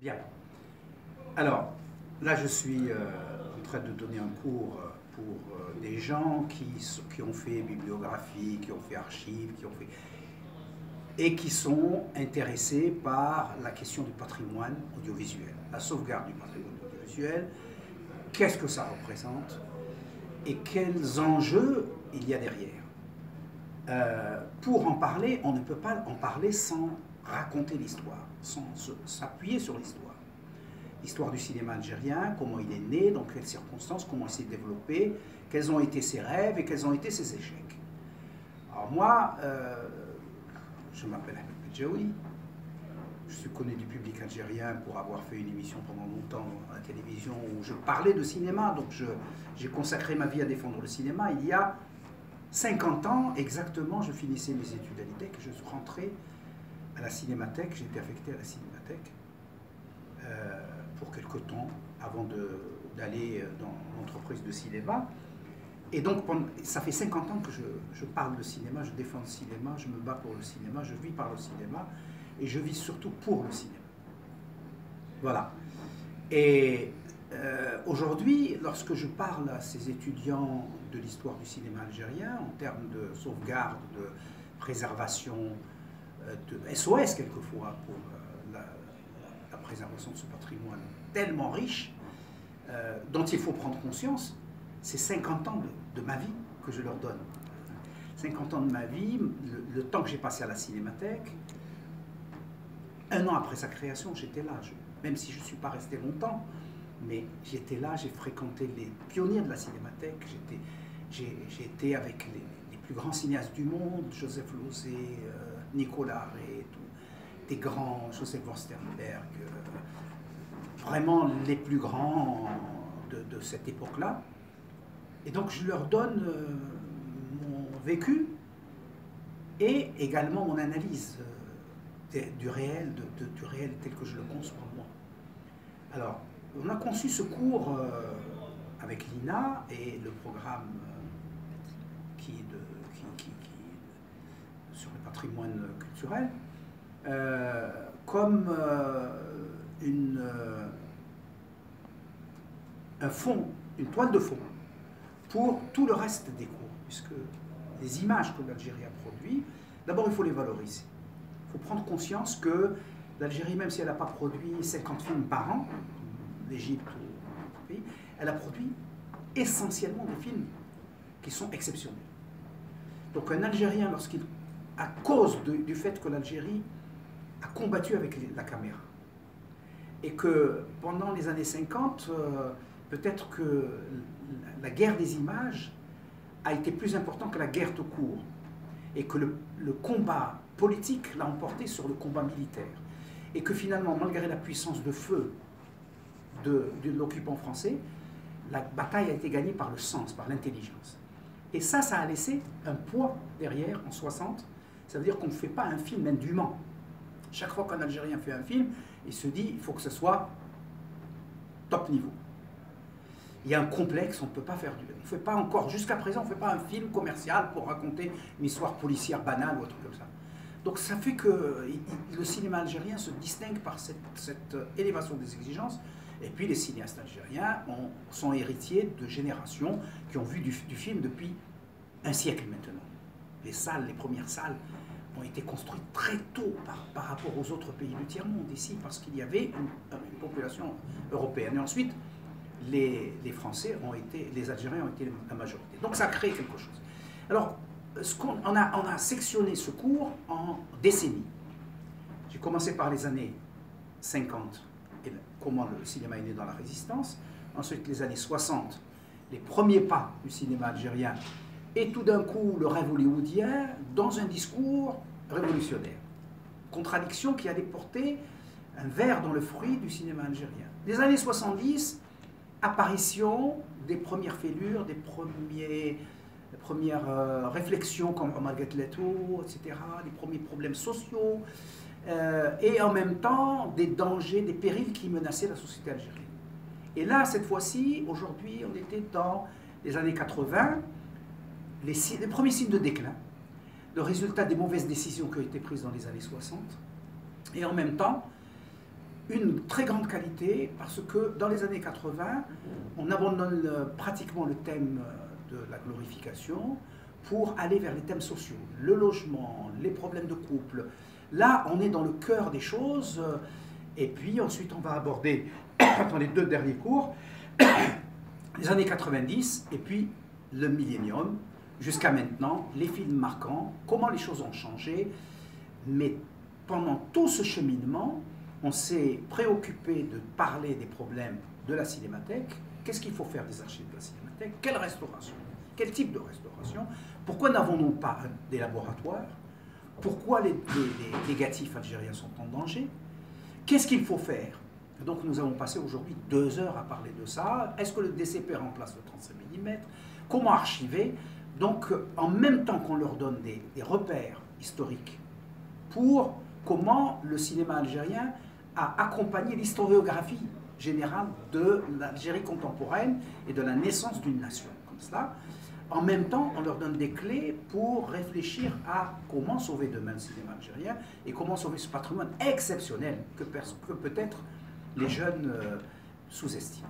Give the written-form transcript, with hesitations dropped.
Bien. Alors, là, je suis en train de donner un cours pour des gens qui ont fait bibliographie, qui ont fait archives, et qui sont intéressés par la question du patrimoine audiovisuel, la sauvegarde du patrimoine audiovisuel, qu'est-ce que ça représente et quels enjeux il y a derrière. Pour en parler, on ne peut pas en parler sans raconter l'histoire, sans s'appuyer sur l'histoire. L'histoire du cinéma algérien, comment il est né, dans quelles circonstances, comment il s'est développé, quels ont été ses rêves et quels ont été ses échecs. Alors moi, je m'appelle Ahmed Bedjaoui, je suis connu du public algérien pour avoir fait une émission pendant longtemps à la télévision où je parlais de cinéma, donc j'ai consacré ma vie à défendre le cinéma. Il y a 50 ans exactement, je finissais mes études à l'IDEC, je suis rentré à la Cinémathèque, j'étais affecté à la Cinémathèque pour quelque temps avant d'aller dans l'entreprise de cinéma. Et donc, ça fait 50 ans que je parle de cinéma, je défends le cinéma, je me bats pour le cinéma, je vis par le cinéma, et je vis surtout pour le cinéma. Voilà. Et aujourd'hui, lorsque je parle à ces étudiants de l'histoire du cinéma algérien, en termes de sauvegarde, de préservation, de SOS quelquefois, pour la préservation de ce patrimoine tellement riche, dont il faut prendre conscience, c'est 50 ans de ma vie que je leur donne. 50 ans de ma vie, le temps que j'ai passé à la Cinémathèque, un an après sa création, j'étais là. Même si je ne suis pas resté longtemps, mais j'étais là, j'ai fréquenté les pionniers de la Cinémathèque, j'ai été avec les plus grands cinéastes du monde, Joseph Losey, Nicolas Arré, des grands, Joseph Forstenberg, vraiment les plus grands de cette époque-là. Et donc je leur donne mon vécu et également mon analyse du réel, du réel tel que je le conçois moi. Alors, on a conçu ce cours avec l'INA et le programme sur le patrimoine culturel comme un fond, une toile de fond pour tout le reste des cours, puisque les images que l'Algérie a produites, d'abord il faut les valoriser. Il faut prendre conscience que l'Algérie, même si elle n'a pas produit 50 films par an, l'Égypte ou d'autres pays, elle a produit essentiellement des films qui sont exceptionnels. Donc un Algérien, à cause du fait que l'Algérie a combattu avec la caméra, et que pendant les années 50, peut-être que la guerre des images a été plus importante que la guerre tout court, et que le combat politique l'a emporté sur le combat militaire, et que finalement, malgré la puissance de feu de l'occupant français, la bataille a été gagnée par le sens, par l'intelligence. Et ça a laissé un poids derrière, en 60. Ça veut dire qu'on ne fait pas un film indûment. Chaque fois qu'un Algérien fait un film, il se dit, il faut que ce soit top niveau. Il y a un complexe, on ne peut pas faire du... On ne fait pas encore, jusqu'à présent, on ne fait pas un film commercial pour raconter une histoire policière banale ou un truc comme ça. Donc ça fait que le cinéma algérien se distingue par cette élévation des exigences. Et puis les cinéastes algériens sont héritiers de générations qui ont vu du film depuis un siècle maintenant. Les premières salles ont été construites très tôt par rapport aux autres pays du tiers-monde ici, parce qu'il y avait une population européenne. Et ensuite, les Français les Algériens ont été la majorité. Donc ça a créé quelque chose. Alors, on a sectionné ce cours en décennies. J'ai commencé par les années 50, et comment le cinéma est né dans la résistance. Ensuite, les années 60, les premiers pas du cinéma algérien. Et tout d'un coup, le rêve hollywoodien dans un discours révolutionnaire. Contradiction qui allait porter un ver dans le fruit du cinéma algérien. Les années 70, apparition des premières fêlures, des premières réflexions comme Omar Gatleto, etc., les premiers problèmes sociaux, et en même temps des dangers, des périls qui menaçaient la société algérienne. Et là, cette fois-ci, aujourd'hui, on était dans les années 80, les premiers signes de déclin, le résultat des mauvaises décisions qui ont été prises dans les années 60, et en même temps, une très grande qualité parce que dans les années 80, on abandonne pratiquement le thème de la glorification pour aller vers les thèmes sociaux, le logement, les problèmes de couple. Là, on est dans le cœur des choses et puis ensuite on va aborder dans les 2 derniers cours les années 90 et puis le millénium jusqu'à maintenant, les films marquants, comment les choses ont changé, mais pendant tout ce cheminement, on s'est préoccupé de parler des problèmes de la cinémathèque. Qu'est-ce qu'il faut faire des archives de la cinémathèque? Quelle restauration? Quel type de restauration? Pourquoi n'avons-nous pas des laboratoires? Pourquoi les négatifs algériens sont en danger? Qu'est-ce qu'il faut faire? Donc nous avons passé aujourd'hui 2 heures à parler de ça. Est-ce que le DCP remplace le 35 mm? Comment archiver? Donc en même temps qu'on leur donne des repères historiques pour comment le cinéma algérien a accompagné l'historiographie générale de l'Algérie contemporaine et de la naissance d'une nation comme cela. En même temps, on leur donne des clés pour réfléchir à comment sauver demain le cinéma algérien et comment sauver ce patrimoine exceptionnel que peut-être les jeunes sous-estiment.